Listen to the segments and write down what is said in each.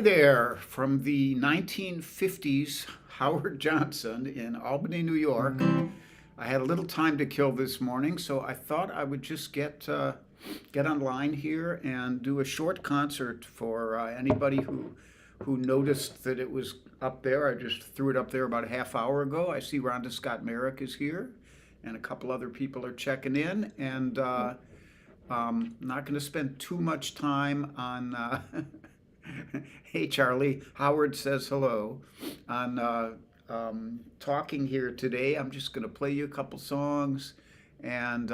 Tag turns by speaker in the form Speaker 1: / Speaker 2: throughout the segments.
Speaker 1: there from the 1950s Howard Johnson in Albany, New York. I had a little time to kill this morning, so I thought I would just get online here and do a short concert for anybody who noticed that it was up there. I just threw it up there about a half hour ago. I see Rhonda Scott Merrick is here, and a couple other people are checking in, and not going to spend too much time on hey Charlie, Howard says hello, on talking here today. I'm just going to play you a couple songs, and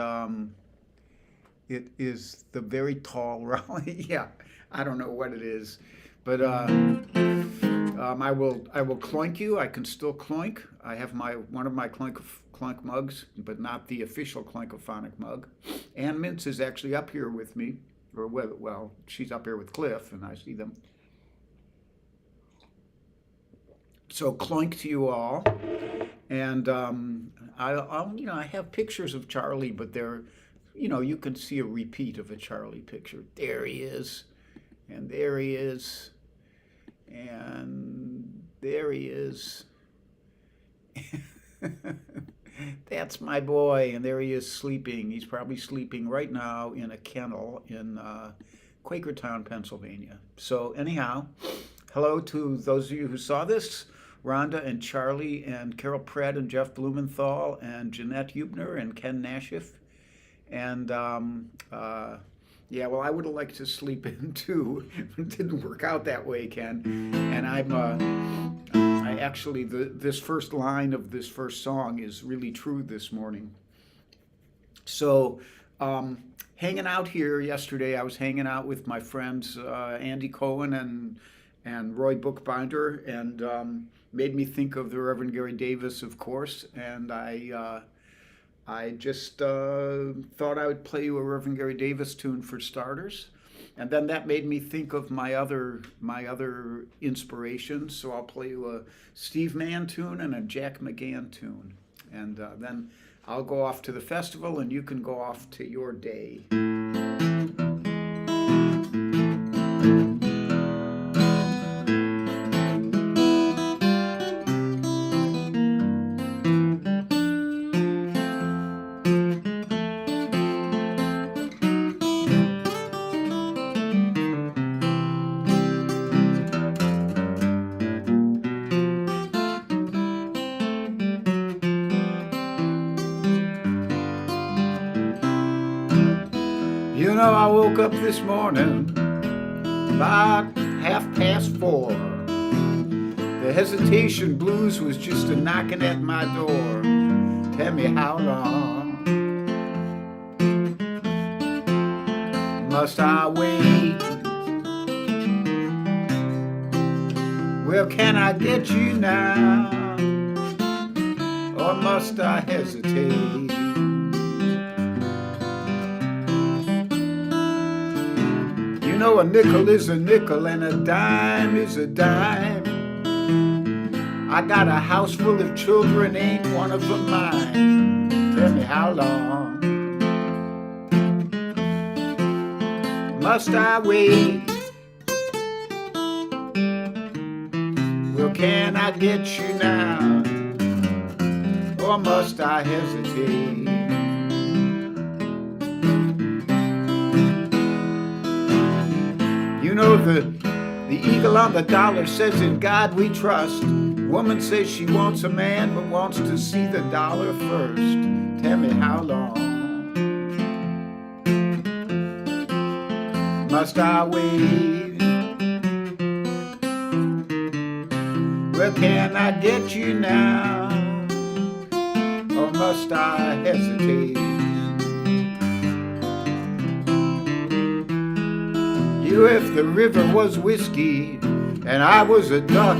Speaker 1: it is the very tall Raleigh. Yeah, I don't know what it is, but I will clunk you. I can still clunk. I have one of my clunk mugs, but not the official Clankophonic mug. Ann Mintz is actually up here with me, or well, she's up here with Cliff, and I see them. So clunk to you all, and I have pictures of Charlie, but they're, you can see a repeat of a Charlie picture. There he is, and there he is, and there he is. That's my boy, and there he is sleeping. He's probably sleeping right now in a kennel in Quakertown, Pennsylvania. So anyhow, hello to those of you who saw this. Rhonda and Charlie and Carol Pratt and Jeff Blumenthal and Jeanette Hubner and Ken Nashif. And yeah, well, I would have liked to sleep in too. It didn't work out that way, Ken. And I actually, this first line of this first song is really true this morning. So hanging out here yesterday, I was hanging out with my friends Andy Cohen and Roy Bookbinder, and made me think of the Reverend Gary Davis, of course, and I just thought I would play you a Reverend Gary Davis tune for starters, and then that made me think of my other inspirations. So I'll play you a Steve Mann tune and a Jack McGann tune, and then I'll go off to the festival, and you can go off to your day. I woke up this morning about 4:30. The hesitation blues was just a knocking at my door. Tell me how long must I wait? Well, can I get you now, or must I hesitate? A nickel is a nickel and a dime is a dime. I got a house full of children, ain't one of them mine. Tell me how long must I wait? Well, can I get you now, or must I hesitate? The eagle on the dollar says in God we trust. Woman says she wants a man but wants to see the dollar first. Tell me how long must I wait? Well, can I get you now, or must I hesitate? If the river was whiskey and I was a duck,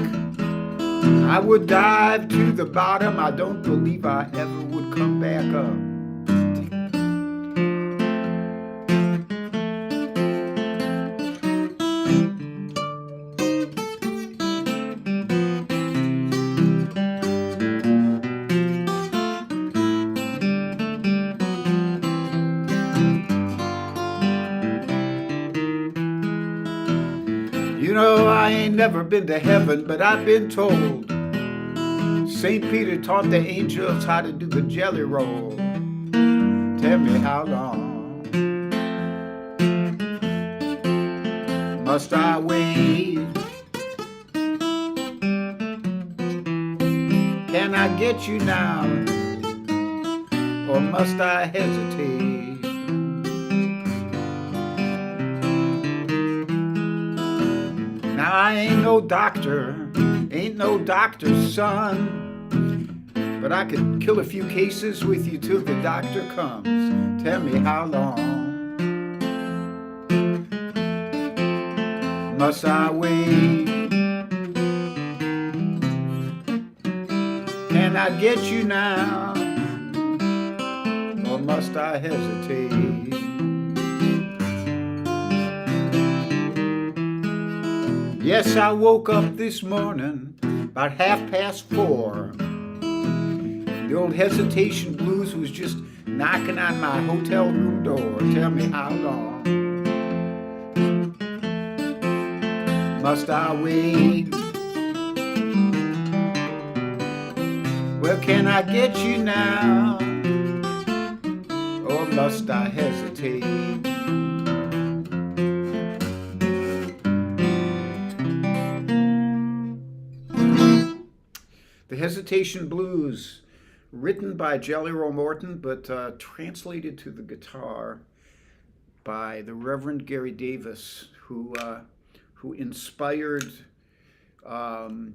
Speaker 1: I would dive to the bottom. I don't believe I ever would come back up. never been to heaven, but I've been told St. Peter taught the angels how to do the jelly roll. Tell me how long must I wait? Can I get you now, or must I hesitate? Now I ain't no doctor's son, but I could kill a few cases with you till the doctor comes. Tell me how long must I wait? Can I get you now, or must I hesitate? Yes, I woke up this morning about 4:30. The old hesitation blues was just knocking on my hotel room door. Tell me how long must I wait? Well, can I get you now, or must I hesitate? The Hesitation Blues, written by Jelly Roll Morton, but translated to the guitar by the Reverend Gary Davis, who inspired Jorma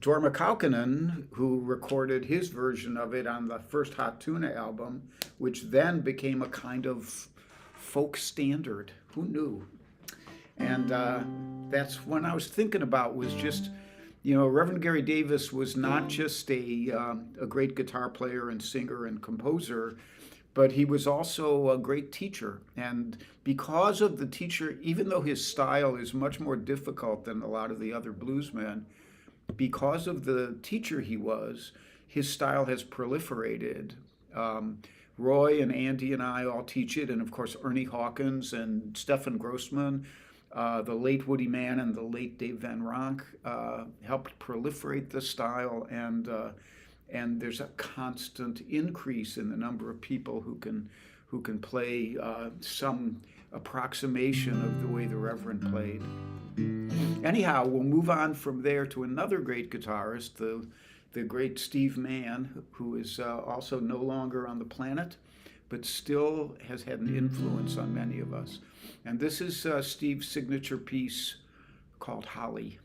Speaker 1: Kaukonen, who recorded his version of it on the first Hot Tuna album, which then became a kind of folk standard. Who knew? And that's when I was thinking about was just, Reverend Gary Davis was not just a great guitar player and singer and composer, but he was also a great teacher. And because of the teacher, even though his style is much more difficult than a lot of the other bluesmen, because of the teacher he was, his style has proliferated. Roy and Andy and I all teach it, and of course Ernie Hawkins and Stefan Grossman, the late Woody Mann and the late Dave Van Ronk helped proliferate the style, and there's a constant increase in the number of people who can play some approximation of the way the Reverend played. Anyhow, we'll move on from there to another great guitarist, the great Steve Mann, who is also no longer on the planet, but still has had an influence on many of us. And this is Steve's signature piece called Holly.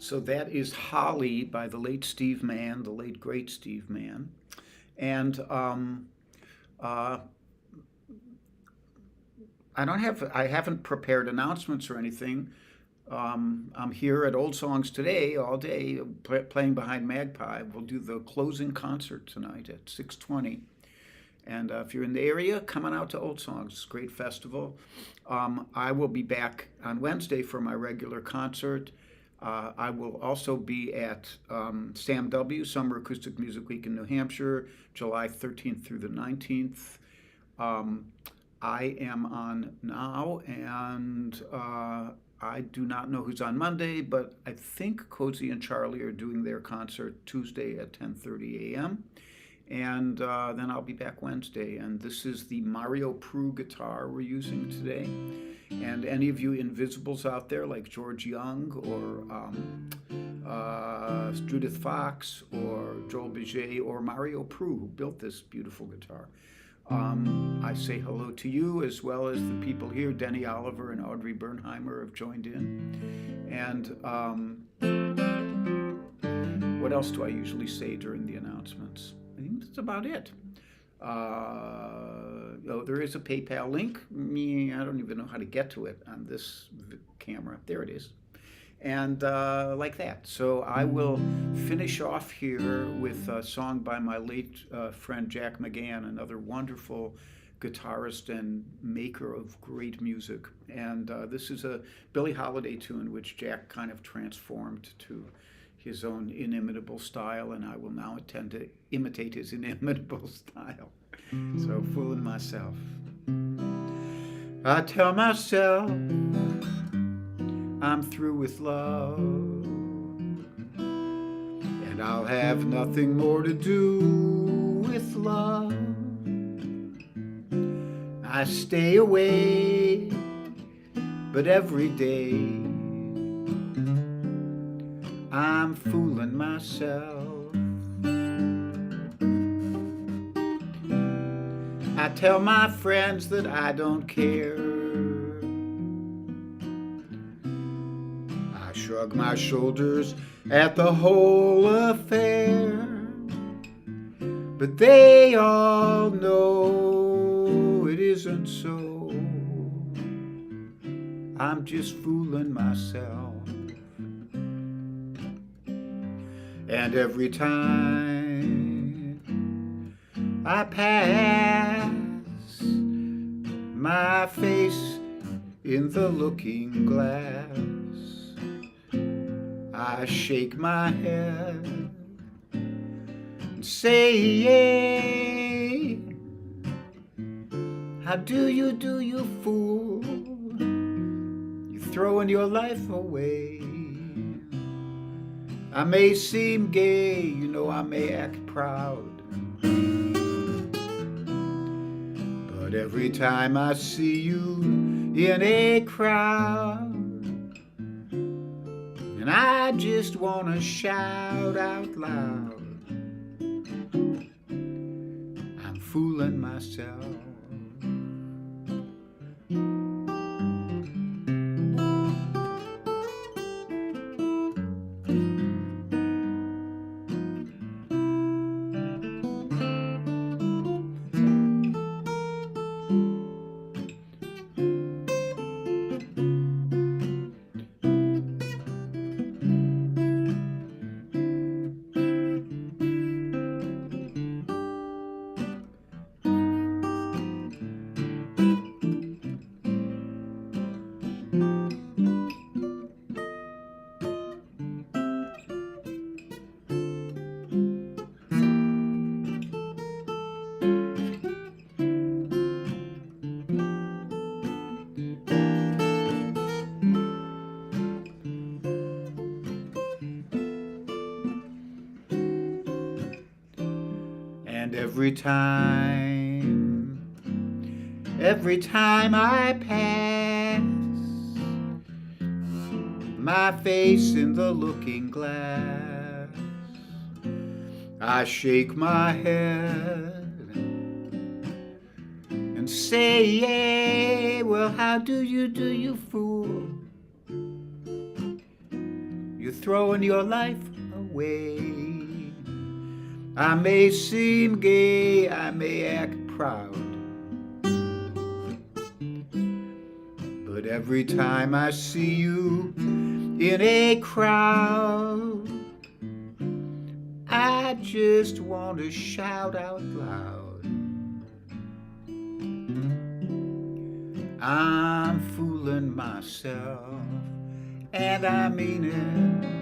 Speaker 1: So that is Holly by the late Steve Mann, the late great Steve Mann. And uh, I haven't prepared announcements or anything. I'm here at Old Songs today all day, playing behind Magpie. We'll do the closing concert tonight at 6:20. And if you're in the area, come on out to Old Songs. It's a great festival. I will be back on Wednesday for my regular concert. I will also be at Sam W. Summer Acoustic Music Week in New Hampshire, July 13th through the 19th. I am on now, and I do not know who's on Monday, but I think Cozy and Charlie are doing their concert Tuesday at 10:30 a.m. And then I'll be back Wednesday. And this is the Mario Prue guitar we're using today. And any of you invisibles out there, like George Young or Judith Fox or Joel Biget or Mario Prue, who built this beautiful guitar, I say hello to you, as well as the people here. Denny Oliver and Audrey Bernheimer have joined in. And what else do I usually say during the announcements? I think that's about it. Oh, there is a PayPal link. I don't even know how to get to it on this camera. There it is. And like that. So I will finish off here with a song by my late friend Jack McGann, another wonderful guitarist and maker of great music. And this is a Billie Holiday tune which Jack kind of transformed to his own inimitable style, and I will now intend to imitate his inimitable style. So, fooling myself. I tell myself I'm through with love, and I'll have nothing more to do with love. I stay away, but every day I'm fooling myself. I tell my friends that I don't care. I shrug my shoulders at the whole affair, but they all know it isn't so. I'm just fooling myself. And every time I pass my face in the looking glass, I shake my head and say, yeah, how do you fool? You're throwing your life away. I may seem gay, you know, I may act proud, but every time I see you in a crowd, and I just want to shout out loud, I'm fooling myself. And every time I pass my face in the looking glass, I shake my head and say, yeah, well, how do you fool? You're throwing your life away. I may seem gay, I may act proud, but every time I see you in a crowd, I just want to shout out loud, I'm fooling myself, and I mean it.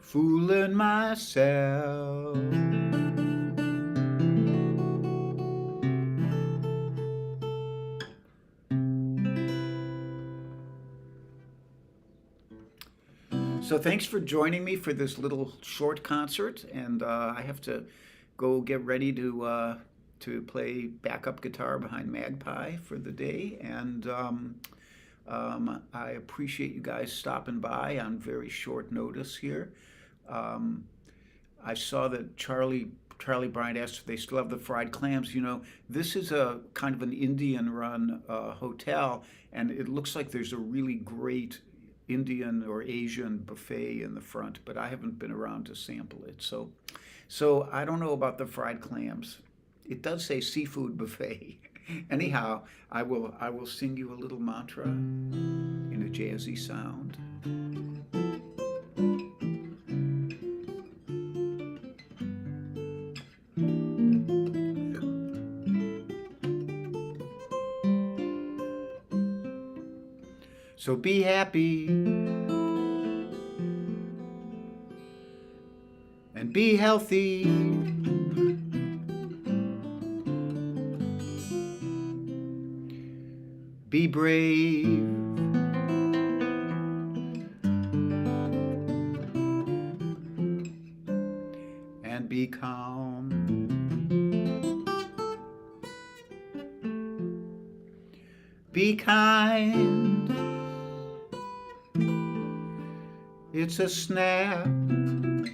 Speaker 1: Fooling myself. So thanks for joining me for this little short concert, and I have to go get ready to play backup guitar behind Magpie for the day, and I appreciate you guys stopping by on very short notice here. I saw that Charlie Bryant asked if they still have the fried clams. You know, this is a kind of an Indian-run hotel, and it looks like there's a really great Indian or Asian buffet in the front, but I haven't been around to sample it. So I don't know about the fried clams. It does say seafood buffet. Anyhow, I will sing you a little mantra in a jazzy sound. So be happy and be healthy. Be brave and be calm. Be kind. It's a snap. And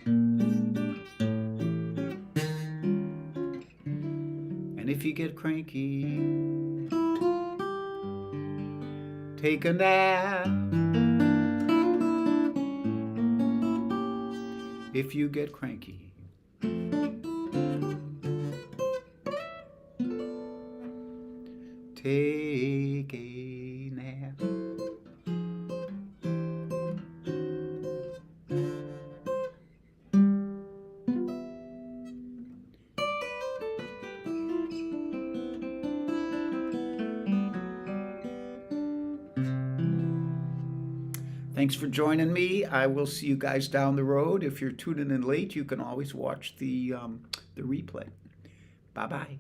Speaker 1: if you get cranky, take a nap. If you get cranky, take a nap. Thanks for joining me. I will see you guys down the road. If you're tuning in late, you can always watch the replay. Bye-bye.